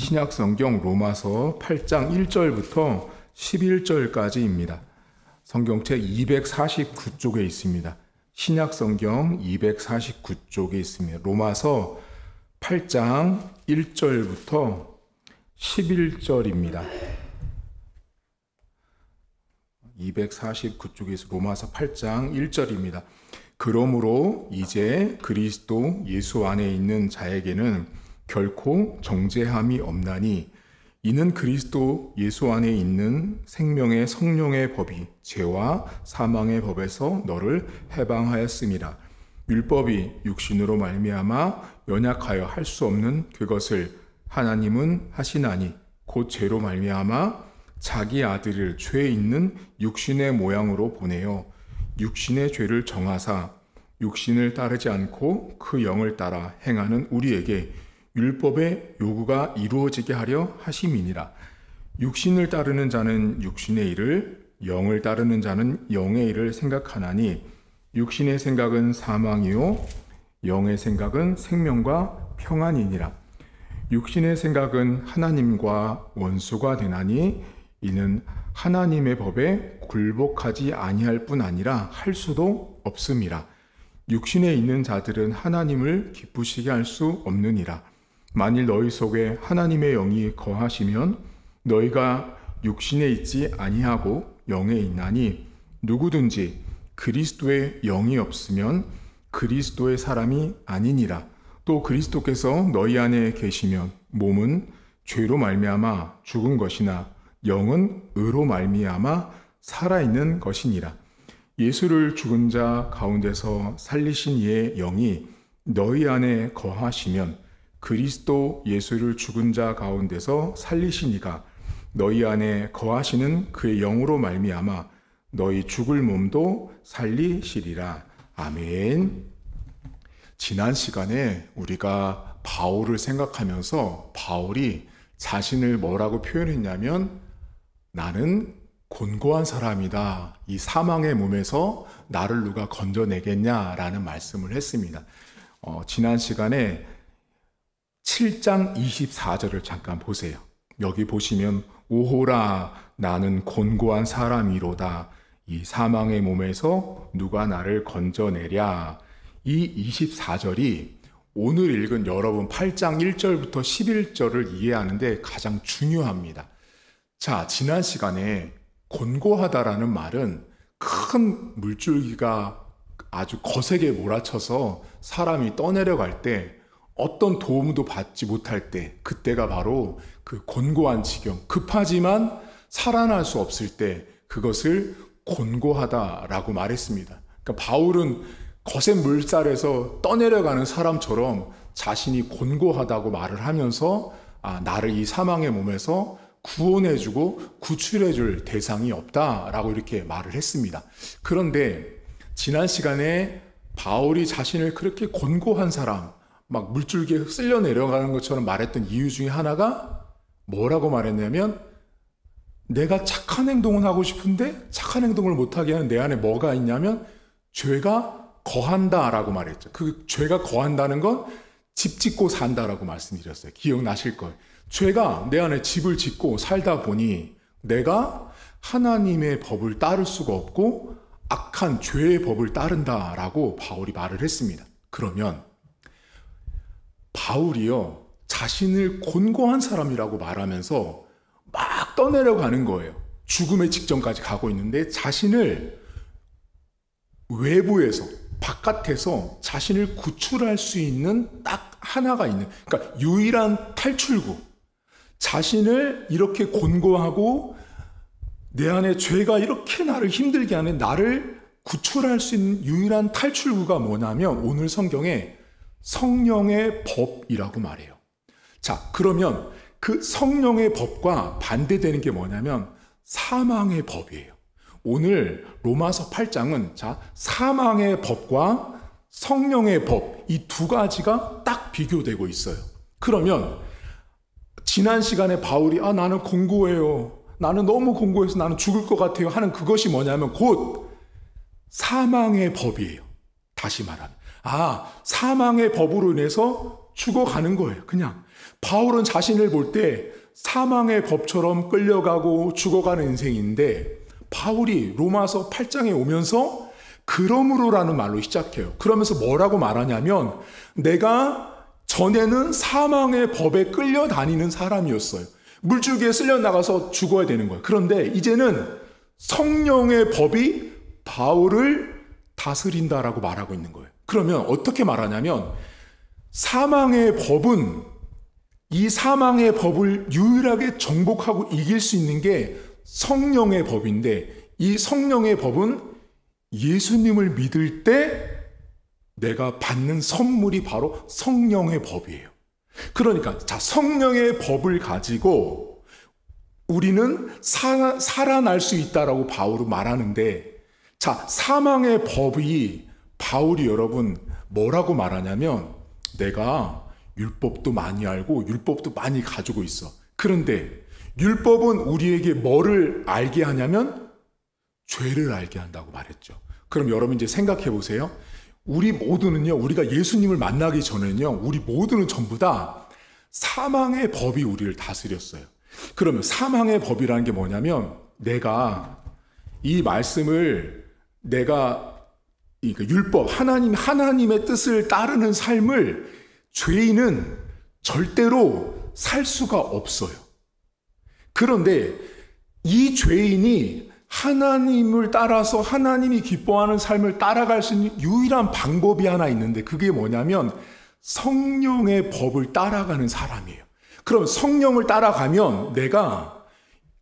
신약 성경 로마서 8장 1절부터 11절까지입니다. 성경책 249쪽에 있습니다. 신약 성경 249쪽에 있습니다. 로마서 8장 1절부터 11절입니다. 249쪽에서 로마서 8장 1절입니다. 그러므로 이제 그리스도 예수 안에 있는 자에게는 결코 정죄함이 없나니 이는 그리스도 예수 안에 있는 생명의 성령의 법이 죄와 사망의 법에서 너를 해방하였음이라. 율법이 육신으로 말미암아 연약하여 할 수 없는 그것을 하나님은 하시나니 곧 죄로 말미암아 자기 아들을 죄 있는 육신의 모양으로 보내어 육신의 죄를 정하사 육신을 따르지 않고 그 영을 따라 행하는 우리에게 율법의 요구가 이루어지게 하려 하심이니라. 육신을 따르는 자는 육신의 일을, 영을 따르는 자는 영의 일을 생각하나니 육신의 생각은 사망이요 영의 생각은 생명과 평안이니라. 육신의 생각은 하나님과 원수가 되나니 이는 하나님의 법에 굴복하지 아니할 뿐 아니라 할 수도 없음이라. 육신에 있는 자들은 하나님을 기쁘시게 할 수 없느니라. 만일 너희 속에 하나님의 영이 거하시면 너희가 육신에 있지 아니하고 영에 있나니 누구든지 그리스도의 영이 없으면 그리스도의 사람이 아니니라. 또 그리스도께서 너희 안에 계시면 몸은 죄로 말미암아 죽은 것이나 영은 의로 말미암아 살아있는 것이니라. 예수를 죽은 자 가운데서 살리신 이의 영이 너희 안에 거하시면 그리스도 예수를 죽은 자 가운데서 살리신 이가 너희 안에 거하시는 그의 영으로 말미암아 너희 죽을 몸도 살리시리라. 아멘. 지난 시간에 우리가 바울을 생각하면서 바울이 자신을 뭐라고 표현했냐면 나는 곤고한 사람이다. 이 사망의 몸에서 나를 누가 건져내겠냐라는 말씀을 했습니다. 지난 시간에 7장 24절을 잠깐 보세요. 여기 보시면 오호라 나는 곤고한 사람이로다. 이 사망의 몸에서 누가 나를 건져내랴. 이 24절이 오늘 읽은 여러분 8장 1절부터 11절을 이해하는데 가장 중요합니다. 자, 지난 시간에 곤고하다라는 말은 큰 물줄기가 아주 거세게 몰아쳐서 사람이 떠내려갈 때 어떤 도움도 받지 못할 때 그때가 바로 그 곤고한 지경, 급하지만 살아날 수 없을 때 그것을 곤고하다라고 말했습니다. 그러니까 바울은 거센 물살에서 떠내려가는 사람처럼 자신이 곤고하다고 말을 하면서 나를 이 사망의 몸에서 구원해주고 구출해줄 대상이 없다라고 이렇게 말을 했습니다. 그런데 지난 시간에 바울이 자신을 그렇게 곤고한 사람, 막 물줄기에 쓸려 내려가는 것처럼 말했던 이유 중에 하나가 뭐라고 말했냐면 내가 착한 행동을 하고 싶은데 착한 행동을 못하게 하는 내 안에 뭐가 있냐면 죄가 거한다라고 말했죠. 그 죄가 거한다는 건 집 짓고 산다라고 말씀드렸어요. 기억나실 거예요. 죄가 내 안에 집을 짓고 살다 보니 내가 하나님의 법을 따를 수가 없고 악한 죄의 법을 따른다라고 바울이 말을 했습니다. 그러면 바울이요 자신을 곤고한 사람이라고 말하면서 막 떠내려가는 거예요. 죽음의 직전까지 가고 있는데 자신을 외부에서 바깥에서 자신을 구출할 수 있는 딱 하나가 있는, 그러니까 유일한 탈출구, 자신을 이렇게 곤고하고 내 안에 죄가 이렇게 나를 힘들게 하는 나를 구출할 수 있는 유일한 탈출구가 뭐냐면 오늘 성경에 성령의 법이라고 말해요. 자, 그러면 그 성령의 법과 반대되는 게 뭐냐면 사망의 법이에요. 오늘 로마서 8장은 자, 사망의 법과 성령의 법, 이 두 가지가 딱 비교되고 있어요. 그러면 지난 시간에 바울이 나는 곤고해요. 나는 너무 곤고해서 나는 죽을 것 같아요 하는 그것이 뭐냐면 곧 사망의 법이에요. 다시 말하면 사망의 법으로 인해서 죽어가는 거예요. 그냥 바울은 자신을 볼 때 사망의 법처럼 끌려가고 죽어가는 인생인데, 바울이 로마서 8장에 오면서 그러므로라는 말로 시작해요. 그러면서 뭐라고 말하냐면, 내가 전에는 사망의 법에 끌려다니는 사람이었어요. 물줄기에 쓸려 나가서 죽어야 되는 거예요. 그런데 이제는 성령의 법이 바울을 다스린다라고 말하고 있는 거예요. 그러면 어떻게 말하냐면, 사망의 법은, 이 사망의 법을 유일하게 정복하고 이길 수 있는 게 성령의 법인데, 이 성령의 법은 예수님을 믿을 때 내가 받는 선물이 바로 성령의 법이에요. 그러니까 자, 성령의 법을 가지고 우리는 살아날 수 있다라고 바울은 말하는데, 자, 사망의 법이 바울이 여러분 뭐라고 말하냐면, 내가 율법도 많이 알고 율법도 많이 가지고 있어. 그런데 율법은 우리에게 뭐를 알게 하냐면 죄를 알게 한다고 말했죠. 그럼 여러분 이제 생각해 보세요. 우리 모두는요, 우리가 예수님을 만나기 전에는요, 우리 모두는 전부 다 사망의 법이 우리를 다스렸어요. 그러면 사망의 법이라는 게 뭐냐면, 내가 이 말씀을, 내가 이 율법, 하나님의 뜻을 따르는 삶을 죄인은 절대로 살 수가 없어요. 그런데 이 죄인이 하나님을 따라서 하나님이 기뻐하는 삶을 따라갈 수 있는 유일한 방법이 하나 있는데, 그게 뭐냐면 성령의 법을 따라가는 사람이에요. 그럼 성령을 따라가면 내가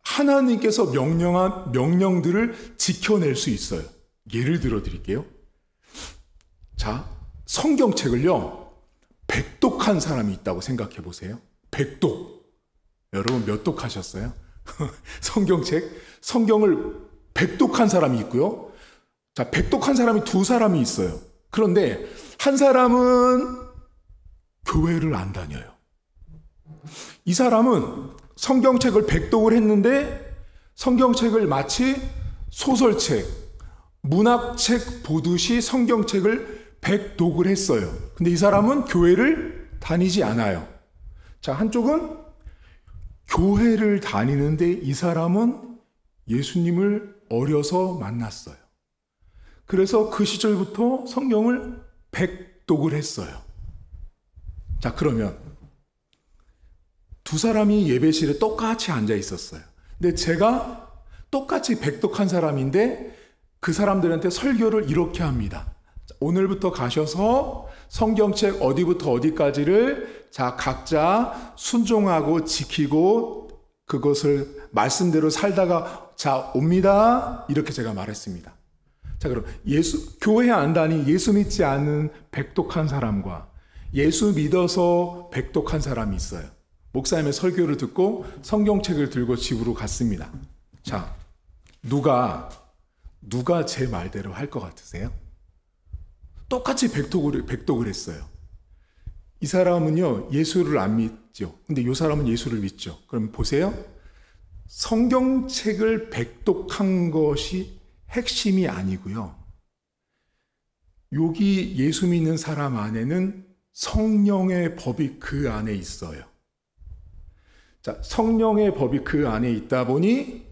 하나님께서 명령한 명령들을 지켜낼 수 있어요. 예를 들어 드릴게요. 자, 성경책을요, 백독한 사람이 있다고 생각해 보세요. 백독. 여러분 몇 독하셨어요? 성경을 백독한 사람이 있고요. 자, 백독한 사람이 두 사람이 있어요. 그런데 한 사람은 교회를 안 다녀요. 이 사람은 성경책을 백독을 했는데, 성경책을 마치 소설책, 문학책 보듯이 성경책을 백독을 했어요. 근데 이 사람은 교회를 다니지 않아요. 자, 한쪽은 교회를 다니는데 이 사람은 예수님을 어려서 만났어요. 그래서 그 시절부터 성경을 백독을 했어요. 자, 그러면 두 사람이 예배실에 똑같이 앉아 있었어요. 근데 제가 똑같이 백독한 사람인데 그 사람들한테 설교를 이렇게 합니다. 오늘부터 가셔서 성경책 어디부터 어디까지를 자, 각자 순종하고 지키고 그것을 말씀대로 살다가 자, 옵니다. 이렇게 제가 말했습니다. 자, 그럼 교회 안 다니 예수 믿지 않은 백독한 사람과 예수 믿어서 백독한 사람이 있어요. 목사님의 설교를 듣고 성경책을 들고 집으로 갔습니다. 자, 누가 제 말대로 할 것 같으세요? 똑같이 백독을 했어요. 이 사람은요, 예수를 안 믿죠. 근데 이 사람은 예수를 믿죠. 그럼 보세요. 성경책을 백독한 것이 핵심이 아니고요. 여기 예수 믿는 사람 안에는 성령의 법이 그 안에 있어요. 자, 성령의 법이 그 안에 있다 보니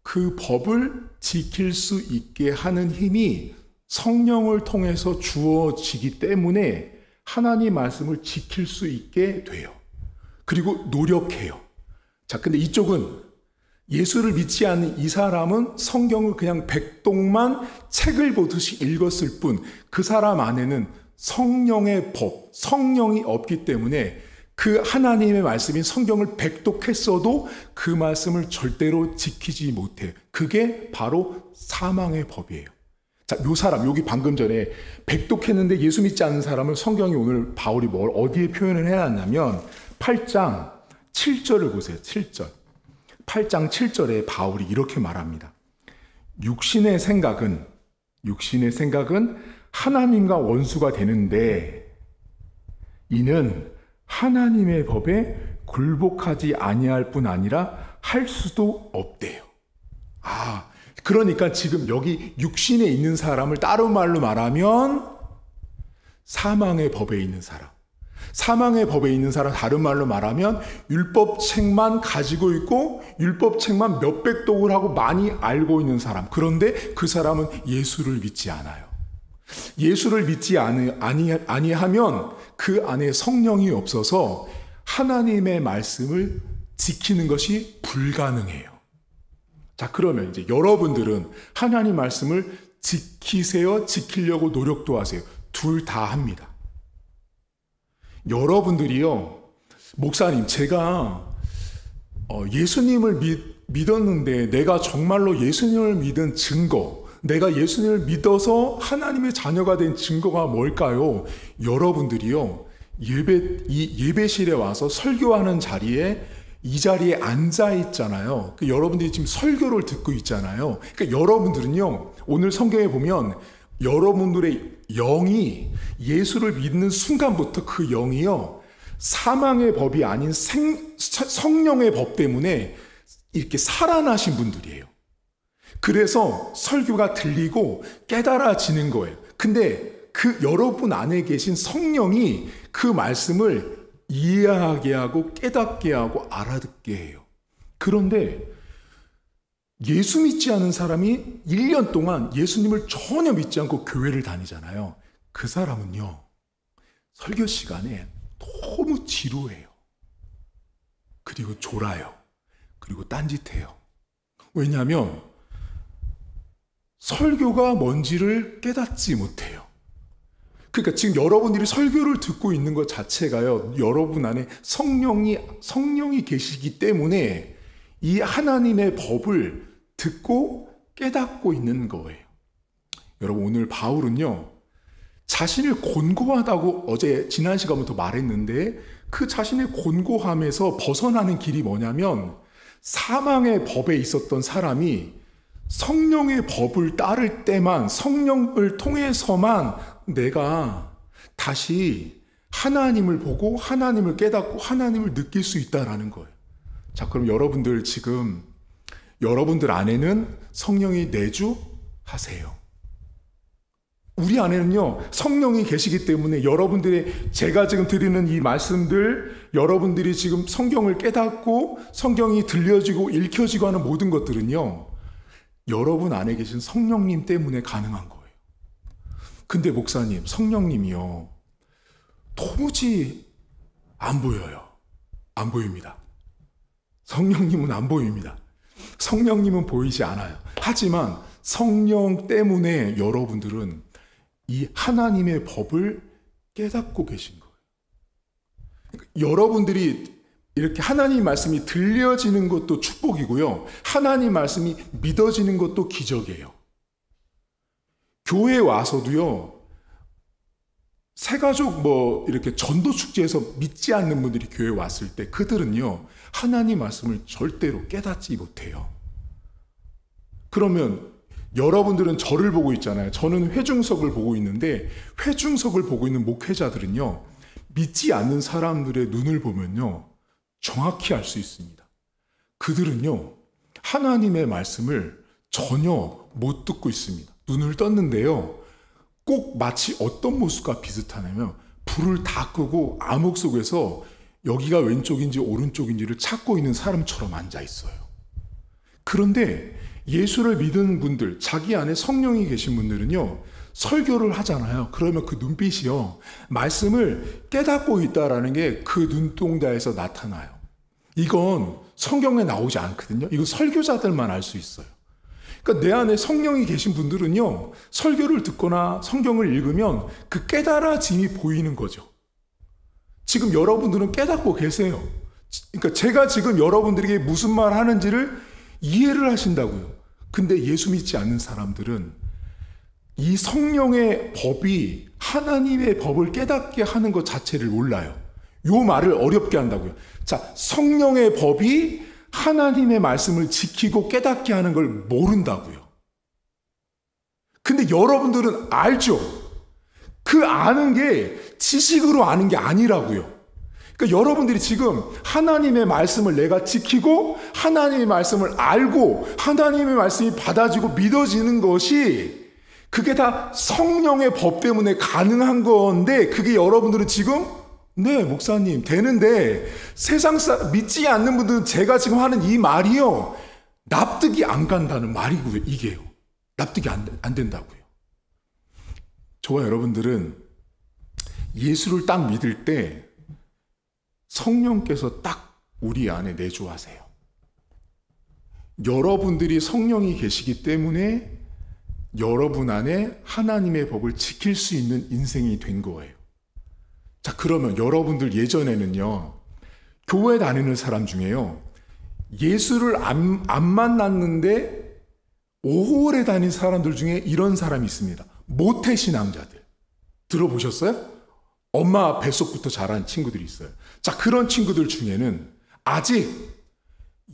그 법을 지킬 수 있게 하는 힘이 성령을 통해서 주어지기 때문에 하나님 말씀을 지킬 수 있게 돼요. 그리고 노력해요. 자, 근데 이쪽은 예수를 믿지 않는 이 사람은 성경을 그냥 백독만 책을 보듯이 읽었을 뿐, 그 사람 안에는 성령의 법, 성령이 없기 때문에 그 하나님의 말씀인 성경을 백독했어도 그 말씀을 절대로 지키지 못해요. 그게 바로 사망의 법이에요. 자, 요 사람, 여기 방금 전에 백독했는데 예수 믿지 않는 사람을 성경이 오늘 바울이 어디에 표현을 해놨냐면 8장 7절을 보세요. 7절. 8장 7절에 바울이 이렇게 말합니다. 육신의 생각은 하나님과 원수가 되는데 이는 하나님의 법에 굴복하지 아니할 뿐 아니라 할 수도 없대요. 아, 그러니까 지금 여기 육신에 있는 사람을 다른 말로 말하면 사망의 법에 있는 사람. 사망의 법에 있는 사람, 다른 말로 말하면 율법책만 가지고 있고 율법책만 몇백 독을 하고 많이 알고 있는 사람. 그런데 그 사람은 예수를 믿지 않아요. 예수를 믿지 아니하면 그 안에 성령이 없어서 하나님의 말씀을 지키는 것이 불가능해요. 자, 그러면 이제 여러분들은 하나님 말씀을 지키세요? 지키려고 노력도 하세요? 둘 다 합니다. 여러분들이요, 목사님, 제가 예수님을 믿었는데 내가 정말로 예수님을 믿은 증거, 내가 예수님을 믿어서 하나님의 자녀가 된 증거가 뭘까요? 여러분들이요, 예배실에 와서 설교하는 자리에 이 자리에 앉아 있잖아요. 여러분들이 지금 설교를 듣고 있잖아요. 그러니까 여러분들은요, 오늘 성경에 보면 여러분들의 영이 예수를 믿는 순간부터 그 영이요, 사망의 법이 아닌 성령의 법 때문에 이렇게 살아나신 분들이에요. 그래서 설교가 들리고 깨달아지는 거예요. 근데 그 여러분 안에 계신 성령이 그 말씀을 이해하게 하고 깨닫게 하고 알아듣게 해요. 그런데 예수 믿지 않은 사람이 1년 동안 예수님을 전혀 믿지 않고 교회를 다니잖아요. 그 사람은요, 설교 시간에 너무 지루해요. 그리고 졸아요. 그리고 딴짓해요. 왜냐하면 설교가 뭔지를 깨닫지 못해요. 그러니까 지금 여러분들이 설교를 듣고 있는 것 자체가요, 여러분 안에 성령이 계시기 때문에 이 하나님의 법을 듣고 깨닫고 있는 거예요. 여러분, 오늘 바울은요, 자신을 곤고하다고 지난 시간부터 말했는데, 그 자신의 곤고함에서 벗어나는 길이 뭐냐면, 사망의 법에 있었던 사람이 성령의 법을 따를 때만, 성령을 통해서만 내가 다시 하나님을 보고 하나님을 깨닫고 하나님을 느낄 수 있다라는 거예요. 자, 그럼 여러분들 지금 여러분들 안에는 성령이 내주하세요. 우리 안에는요, 성령이 계시기 때문에 여러분들의, 제가 지금 드리는 이 말씀들, 여러분들이 지금 성경을 깨닫고 성경이 들려지고 읽혀지고 하는 모든 것들은요, 여러분 안에 계신 성령님 때문에 가능한 거예요. 근데 목사님, 성령님이요, 도무지 안 보여요. 안 보입니다. 성령님은 안 보입니다. 성령님은 보이지 않아요. 하지만 성령 때문에 여러분들은 이 하나님의 법을 깨닫고 계신 거예요. 그러니까 여러분들이 이렇게 하나님 말씀이 들려지는 것도 축복이고요, 하나님 말씀이 믿어지는 것도 기적이에요. 교회에 와서도요, 새가족 이렇게 전도 축제에서 믿지 않는 분들이 교회에 왔을 때 그들은요, 하나님 말씀을 절대로 깨닫지 못해요. 그러면 여러분들은 저를 보고 있잖아요. 저는 회중석을 보고 있는데, 회중석을 보고 있는 목회자들은요, 믿지 않는 사람들의 눈을 보면요, 정확히 알 수 있습니다. 그들은요, 하나님의 말씀을 전혀 못 듣고 있습니다. 눈을 떴는데요, 꼭 마치 어떤 모습과 비슷하냐면 불을 다 끄고 암흑 속에서 여기가 왼쪽인지 오른쪽인지를 찾고 있는 사람처럼 앉아 있어요. 그런데 예수를 믿는 분들, 자기 안에 성령이 계신 분들은요, 설교를 하잖아요. 그러면 그 눈빛이요, 말씀을 깨닫고 있다라는 게 그 눈동자에서 나타나요. 이건 성경에 나오지 않거든요. 이거 설교자들만 알 수 있어요. 그러니까 내 안에 성령이 계신 분들은요, 설교를 듣거나 성경을 읽으면 그 깨달아짐이 보이는 거죠. 지금 여러분들은 깨닫고 계세요. 그러니까 제가 지금 여러분들에게 무슨 말 하는지를 이해를 하신다고요. 근데 예수 믿지 않는 사람들은 이 성령의 법이 하나님의 법을 깨닫게 하는 것 자체를 몰라요. 요 말을 어렵게 한다고요. 자, 성령의 법이 하나님의 말씀을 지키고 깨닫게 하는 걸 모른다고요. 근데 여러분들은 알죠. 그 아는 게 지식으로 아는 게 아니라고요. 그러니까 여러분들이 지금 하나님의 말씀을 내가 지키고 하나님의 말씀을 알고 하나님의 말씀이 받아지고 믿어지는 것이, 그게 다 성령의 법 때문에 가능한 건데, 그게 여러분들은 지금 네, 목사님, 되는데 믿지 않는 분들은 제가 지금 하는 이 말이요, 납득이 안 간다는 말이고요, 이게요. 납득이 안 된다고요. 저와 여러분들은 예수를 딱 믿을 때 성령께서 딱 우리 안에 내주하세요. 여러분들이 성령이 계시기 때문에 여러분 안에 하나님의 법을 지킬 수 있는 인생이 된 거예요. 자, 그러면 여러분들 예전에는요, 교회 다니는 사람 중에요, 예수를 안 만났는데 오래 다닌 사람들 중에 이런 사람이 있습니다. 모태신앙자들. 들어보셨어요? 엄마 뱃속부터 자란 친구들이 있어요. 자, 그런 친구들 중에는 아직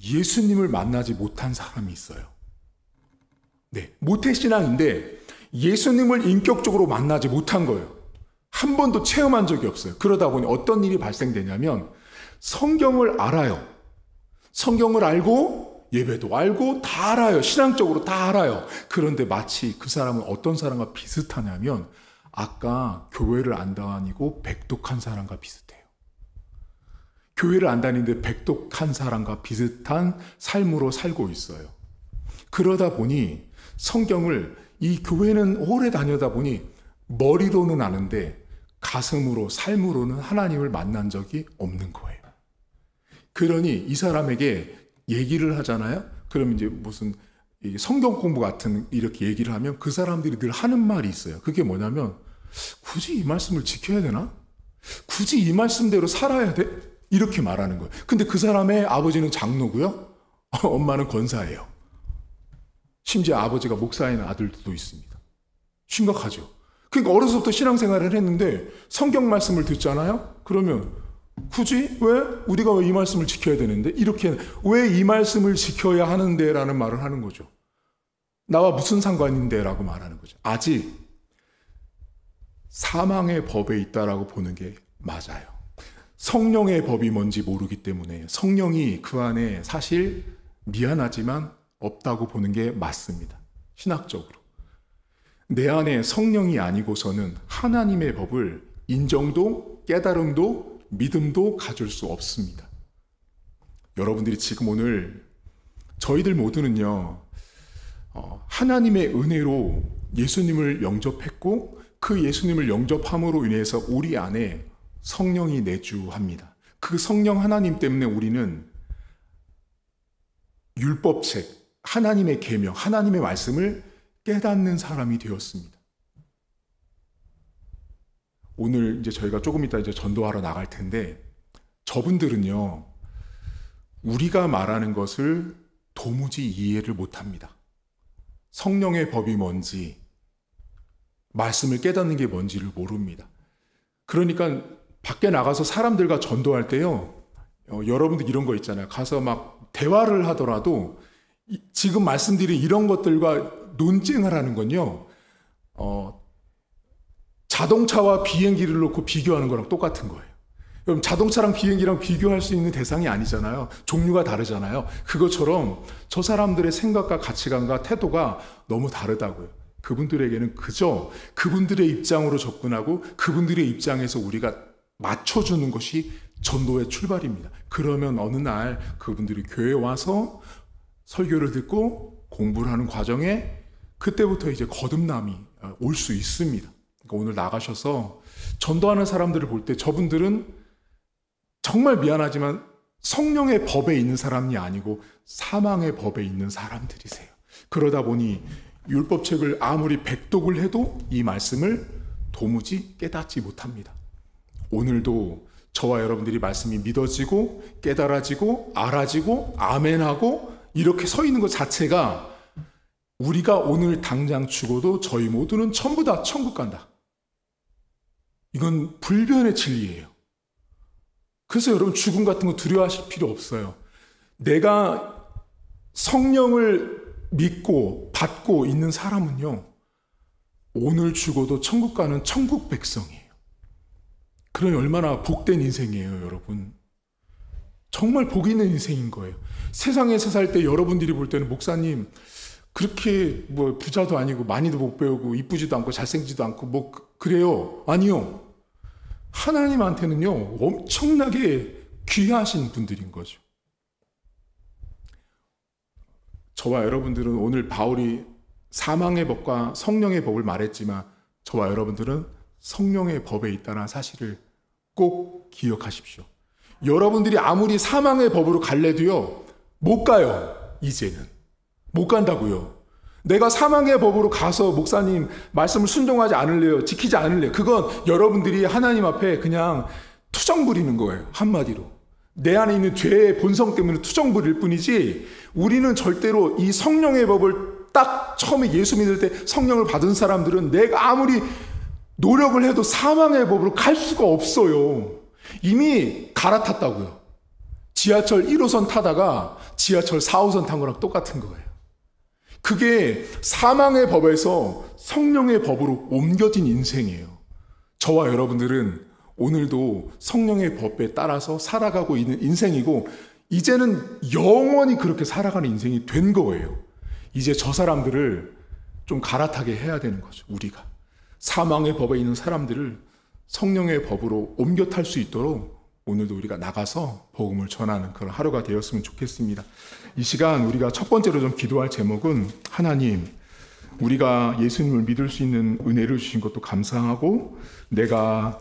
예수님을 만나지 못한 사람이 있어요. 네, 모태신앙인데 예수님을 인격적으로 만나지 못한 거예요. 한 번도 체험한 적이 없어요. 그러다 보니 어떤 일이 발생되냐면 성경을 알아요. 성경을 알고 예배도 알고 다 알아요. 신앙적으로 다 알아요. 그런데 마치 그 사람은 어떤 사람과 비슷하냐면 아까 교회를 안 다니고 백독한 사람과 비슷해요. 교회를 안 다니는데 백독한 사람과 비슷한 삶으로 살고 있어요. 그러다 보니 성경을, 이 교회는 오래 다니다 보니 머리로는 아는데 가슴으로, 삶으로는 하나님을 만난 적이 없는 거예요. 그러니 이 사람에게 얘기를 하잖아요. 그러면 이제 무슨 성경 공부 같은 이렇게 얘기를 하면 그 사람들이 늘 하는 말이 있어요. 그게 뭐냐면, 굳이 이 말씀을 지켜야 되나? 굳이 이 말씀대로 살아야 돼? 이렇게 말하는 거예요. 근데 그 사람의 아버지는 장로고요, 엄마는 권사예요. 심지어 아버지가 목사인 아들도 있습니다. 심각하죠. 그러니까 어려서부터 신앙생활을 했는데 성경 말씀을 듣잖아요. 그러면 굳이 우리가 왜 이 말씀을 지켜야 되는데, 이렇게 왜 이 말씀을 지켜야 하는데 라는 말을 하는 거죠. 나와 무슨 상관인데 라고 말하는 거죠. 아직 사망의 법에 있다라고 보는 게 맞아요. 성령의 법이 뭔지 모르기 때문에 성령이 그 안에 사실 미안하지만 없다고 보는 게 맞습니다. 신학적으로. 내 안에 성령이 아니고서는 하나님의 법을 인정도 깨달음도 믿음도 가질 수 없습니다. 여러분들이 지금 오늘 저희들 모두는요, 하나님의 은혜로 예수님을 영접했고 그 예수님을 영접함으로 인해서 우리 안에 성령이 내주합니다. 그 성령 하나님 때문에 우리는 율법책, 하나님의 계명, 하나님의 말씀을 깨닫는 사람이 되었습니다. 오늘 이제 저희가 조금 이따 이제 전도하러 나갈 텐데, 저분들은요, 우리가 말하는 것을 도무지 이해를 못 합니다. 성령의 법이 뭔지, 말씀을 깨닫는 게 뭔지를 모릅니다. 그러니까 밖에 나가서 사람들과 전도할 때요, 여러분들 이런 거 있잖아요. 가서 막 대화를 하더라도 지금 말씀드린 이런 것들과 논쟁을 하는 건요, 자동차와 비행기를 놓고 비교하는 거랑 똑같은 거예요. 그럼 자동차랑 비행기랑 비교할 수 있는 대상이 아니잖아요. 종류가 다르잖아요. 그것처럼 저 사람들의 생각과 가치관과 태도가 너무 다르다고요. 그분들에게는 그저 그분들의 입장으로 접근하고 그분들의 입장에서 우리가 맞춰주는 것이 전도의 출발입니다. 그러면 어느 날 그분들이 교회에 와서 설교를 듣고 공부를 하는 과정에 그때부터 이제 거듭남이 올 수 있습니다. 그러니까 오늘 나가셔서 전도하는 사람들을 볼 때 저분들은 정말 미안하지만 성령의 법에 있는 사람이 아니고 사망의 법에 있는 사람들이세요. 그러다 보니 율법책을 아무리 백독을 해도 이 말씀을 도무지 깨닫지 못합니다. 오늘도 저와 여러분들이 말씀이 믿어지고 깨달아지고 알아지고 아멘하고 이렇게 서 있는 것 자체가 우리가 오늘 당장 죽어도 저희 모두는 전부 다 천국 간다. 이건 불변의 진리예요. 그래서 여러분 죽음 같은 거 두려워하실 필요 없어요. 내가 성령을 믿고 받고 있는 사람은요, 오늘 죽어도 천국 가는 천국 백성이에요. 그러니 얼마나 복된 인생이에요, 여러분. 정말 복 있는 인생인 거예요. 세상에서 살 때 여러분들이 볼 때는 목사님 그렇게 뭐 부자도 아니고 많이도 못 배우고 이쁘지도 않고 잘생기지도 않고 뭐 그래요. 아니요. 하나님한테는요, 엄청나게 귀하신 분들인 거죠. 저와 여러분들은 오늘 바울이 사망의 법과 성령의 법을 말했지만 저와 여러분들은 성령의 법에 있다는 사실을 꼭 기억하십시오. 여러분들이 아무리 사망의 법으로 갈래도요, 못 가요. 이제는 못 간다고요. 내가 사망의 법으로 가서 목사님 말씀을 순종하지 않을래요, 지키지 않을래요, 그건 여러분들이 하나님 앞에 그냥 투정 부리는 거예요. 한마디로 내 안에 있는 죄의 본성 때문에 투정 부릴 뿐이지, 우리는 절대로 이 성령의 법을 딱 처음에 예수 믿을 때 성령을 받은 사람들은 내가 아무리 노력을 해도 사망의 법으로 갈 수가 없어요. 이미 갈아탔다고요. 지하철 1호선 타다가 지하철 4호선 탄 거랑 똑같은 거예요. 그게 사망의 법에서 성령의 법으로 옮겨진 인생이에요. 저와 여러분들은 오늘도 성령의 법에 따라서 살아가고 있는 인생이고, 이제는 영원히 그렇게 살아가는 인생이 된 거예요. 이제 저 사람들을 좀 갈아타게 해야 되는 거죠. 우리가 사망의 법에 있는 사람들을 성령의 법으로 옮겨 탈 수 있도록 오늘도 우리가 나가서 복음을 전하는 그런 하루가 되었으면 좋겠습니다. 이 시간 우리가 첫 번째로 좀 기도할 제목은, 하나님, 우리가 예수님을 믿을 수 있는 은혜를 주신 것도 감사하고, 내가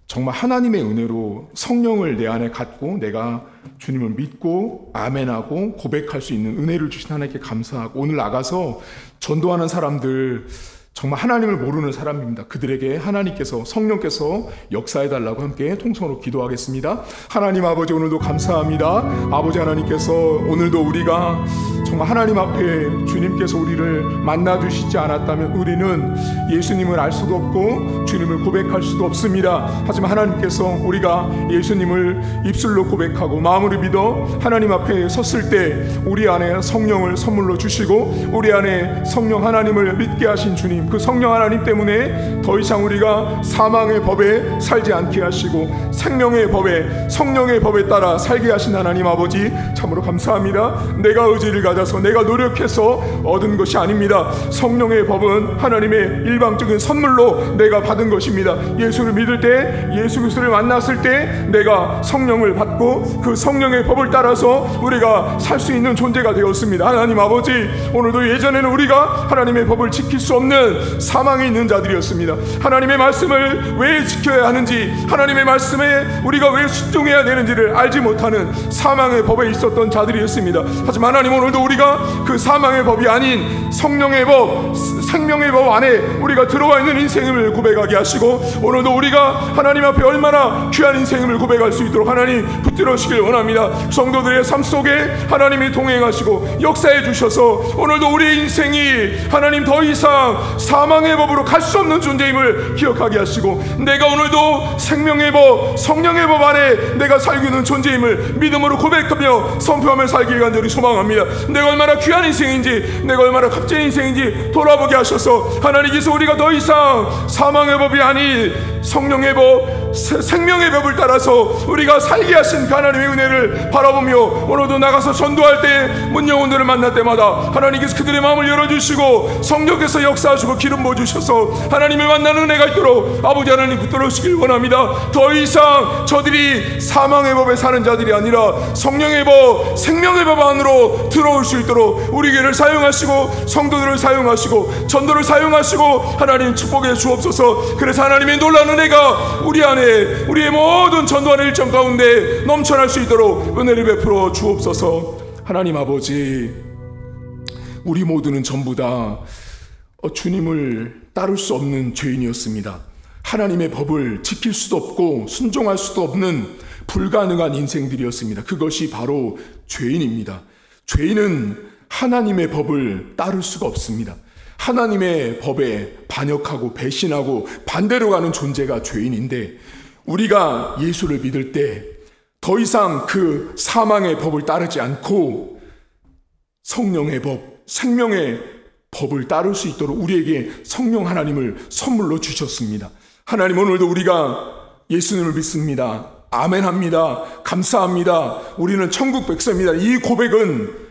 정말 하나님의 은혜로 성령을 내 안에 갖고 내가 주님을 믿고 아멘하고 고백할 수 있는 은혜를 주신 하나님께 감사하고, 오늘 나가서 전도하는 사람들, 정말 하나님을 모르는 사람입니다. 그들에게 하나님께서, 성령께서 역사해달라고 함께 통성으로 기도하겠습니다. 하나님 아버지, 오늘도 감사합니다. 아버지 하나님께서 오늘도 우리가 정말 하나님 앞에 주님께서 우리를 만나주시지 않았다면 우리는 예수님을 알 수도 없고 주님을 고백할 수도 없습니다. 하지만 하나님께서 우리가 예수님을 입술로 고백하고 마음으로 믿어 하나님 앞에 섰을 때 우리 안에 성령을 선물로 주시고, 우리 안에 성령 하나님을 믿게 하신 주님, 그 성령 하나님 때문에 더 이상 우리가 사망의 법에 살지 않게 하시고 생명의 법에, 성령의 법에 따라 살게 하신 하나님 아버지, 참으로 감사합니다. 내가 의지를 가져서 내가 노력해서 얻은 것이 아닙니다. 성령의 법은 하나님의 일방적인 선물로 내가 받은 것입니다. 예수를 믿을 때, 예수 그리스도를 만났을 때 내가 성령을 받고 그 성령의 법을 따라서 우리가 살 수 있는 존재가 되었습니다. 하나님 아버지, 오늘도 예전에는 우리가 하나님의 법을 지킬 수 없는 사망에 있는 자들이었습니다. 하나님의 말씀을 왜 지켜야 하는지, 하나님의 말씀에 우리가 왜 순종해야 되는지를 알지 못하는 사망의 법에 있었던 자들이었습니다. 하지만 하나님, 오늘도 우리가 그 사망의 법이 아닌 성령의 법, 생명의 법 안에 우리가 들어와 있는 인생을 고백하게 하시고, 오늘도 우리가 하나님 앞에 얼마나 귀한 인생을 고백할 수 있도록 하나님 붙들어 주시길 원합니다. 성도들의 삶 속에 하나님이 동행하시고 역사해 주셔서 오늘도 우리의 인생이 하나님 더 이상 사망의 법으로 갈 수 없는 존재임을 기억하게 하시고, 내가 오늘도 생명의 법, 성령의 법 안에 내가 살고 있는 존재임을 믿음으로 고백하며 선포하며 살길 간절히 소망합니다. 내가 얼마나 귀한 인생인지, 내가 얼마나 값진 인생인지 돌아보게 하셔서 하나님께서 우리가 더 이상 사망의 법이 아닌 성령의 법, 생명의 법을 따라서 우리가 살게 하신 그 하나님의 은혜를 바라보며 오늘도 나가서 전도할 때 문 영혼들을 만날 때마다 하나님께서 그들의 마음을 열어주시고 성령께서 역사하시고 기름 부어주셔서 하나님을 만나는 은혜가 있도록 아버지 하나님 붙들어 주시길 원합니다. 더 이상 저들이 사망의 법에 사는 자들이 아니라 성령의 법, 생명의 법 안으로 들어올 수 있도록 우리 교회를 사용하시고 성도들을 사용하시고 전도를 사용하시고 하나님 축복해 주옵소서. 그래서 하나님의 놀라운 은혜가 우리 안에, 우리의 모든 전도하는 일정 가운데 넘쳐날 수 있도록 은혜를 베풀어 주옵소서. 하나님 아버지, 우리 모두는 전부 다 주님을 따를 수 없는 죄인이었습니다. 하나님의 법을 지킬 수도 없고 순종할 수도 없는 불가능한 인생들이었습니다. 그것이 바로 죄인입니다. 죄인은 하나님의 법을 따를 수가 없습니다. 하나님의 법에 반역하고 배신하고 반대로 가는 존재가 죄인인데, 우리가 예수를 믿을 때 더 이상 그 사망의 법을 따르지 않고 성령의 법, 생명의 법을 따를 수 있도록 우리에게 성령 하나님을 선물로 주셨습니다. 하나님, 오늘도 우리가 예수님을 믿습니다. 아멘합니다. 감사합니다. 우리는 천국 백성입니다. 이 고백은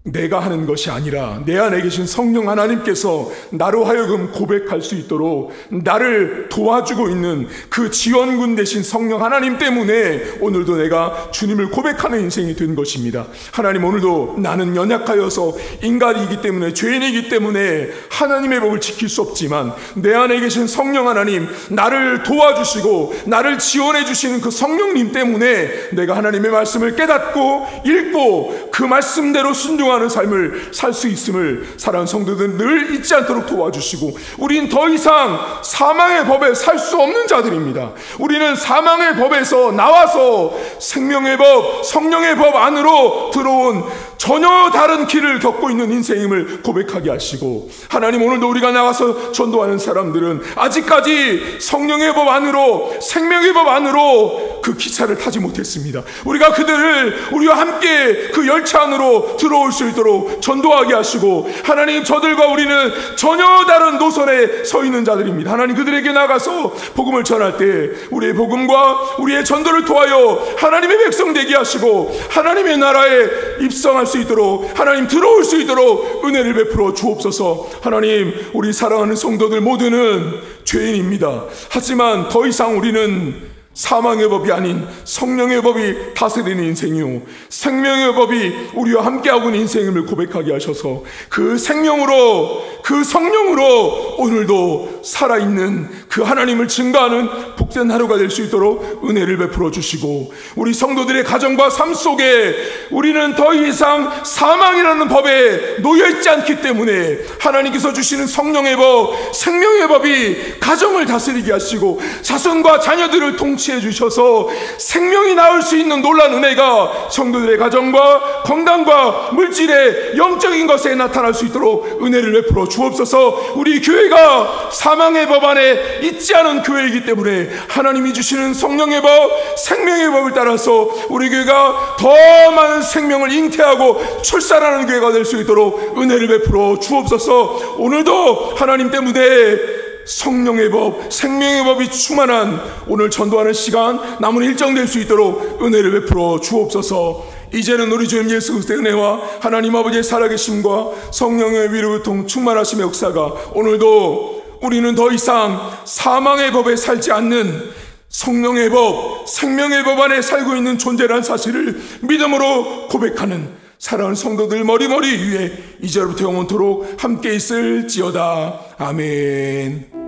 내가 하는 것이 아니라 내 안에 계신 성령 하나님께서 나로 하여금 고백할 수 있도록 나를 도와주고 있는 그 지원군 되신 성령 하나님 때문에 오늘도 내가 주님을 고백하는 인생이 된 것입니다. 하나님, 오늘도 나는 연약하여서 인간이기 때문에, 죄인이기 때문에 하나님의 법을 지킬 수 없지만 내 안에 계신 성령 하나님, 나를 도와주시고 나를 지원해 주시는 그 성령님 때문에 내가 하나님의 말씀을 깨닫고 읽고 그 말씀대로 순종하는 삶을 살 수 있음을 사랑하는 성도들 늘 잊지 않도록 도와주시고, 우린 더 이상 사망의 법에 살 수 없는 자들입니다. 우리는 사망의 법에서 나와서 생명의 법, 성령의 법 안으로 들어온 전혀 다른 길을 겪고 있는 인생임을 고백하게 하시고, 하나님, 오늘도 우리가 나가서 전도하는 사람들은 아직까지 성령의 법 안으로, 생명의 법 안으로 그 기차를 타지 못했습니다. 우리가 그들을 우리와 함께 그 열차 안으로 들어올 수 있도록 전도하게 하시고, 하나님, 저들과 우리는 전혀 다른 노선에 서 있는 자들입니다. 하나님, 그들에게 나가서 복음을 전할 때 우리의 복음과 우리의 전도를 통하여 하나님의 백성 되게 하시고 하나님의 나라에 입성할 수 있도록, 하나님 들어올 수 있도록 은혜를 베풀어 주옵소서. 하나님, 우리 사랑하는 성도들 모두는 죄인입니다. 하지만 더 이상 우리는 사망의 법이 아닌 성령의 법이 다스리는 인생이요, 생명의 법이 우리와 함께하고 있는 인생임을 고백하게 하셔서 그 생명으로, 그 성령으로 오늘도 살아있는 그 하나님을 증거하는 복된 하루가 될 수 있도록 은혜를 베풀어 주시고, 우리 성도들의 가정과 삶 속에 우리는 더 이상 사망이라는 법에 놓여있지 않기 때문에 하나님께서 주시는 성령의 법, 생명의 법이 가정을 다스리게 하시고 자손과 자녀들을 통치해 주셔서 생명이 나올 수 있는 놀라운 은혜가 성도들의 가정과 건강과 물질의 영적인 것에 나타날 수 있도록 은혜를 베풀어 주옵소서. 우리 교회가 사망의 법 안에 있지 않은 교회이기 때문에 하나님이 주시는 성령의 법, 생명의 법을 따라서 우리 교회가 더 많은 생명을 잉태하고 출산하는 교회가 될 수 있도록 은혜를 베풀어 주옵소서. 오늘도 하나님 때문에 성령의 법, 생명의 법이 충만한 오늘 전도하는 시간, 남은 일정 될 수 있도록 은혜를 베풀어 주옵소서. 이제는 우리 주님 예수 그리스도의 은혜와 하나님 아버지의 살아계심과 성령의 위로통 충만하심의 역사가 오늘도 우리는 더 이상 사망의 법에 살지 않는 성령의 법, 생명의 법 안에 살고 있는 존재라는 사실을 믿음으로 고백하는 사랑하는 성도들 머리머리 위에 이제부터 영원토록 함께 있을지어다. 아멘.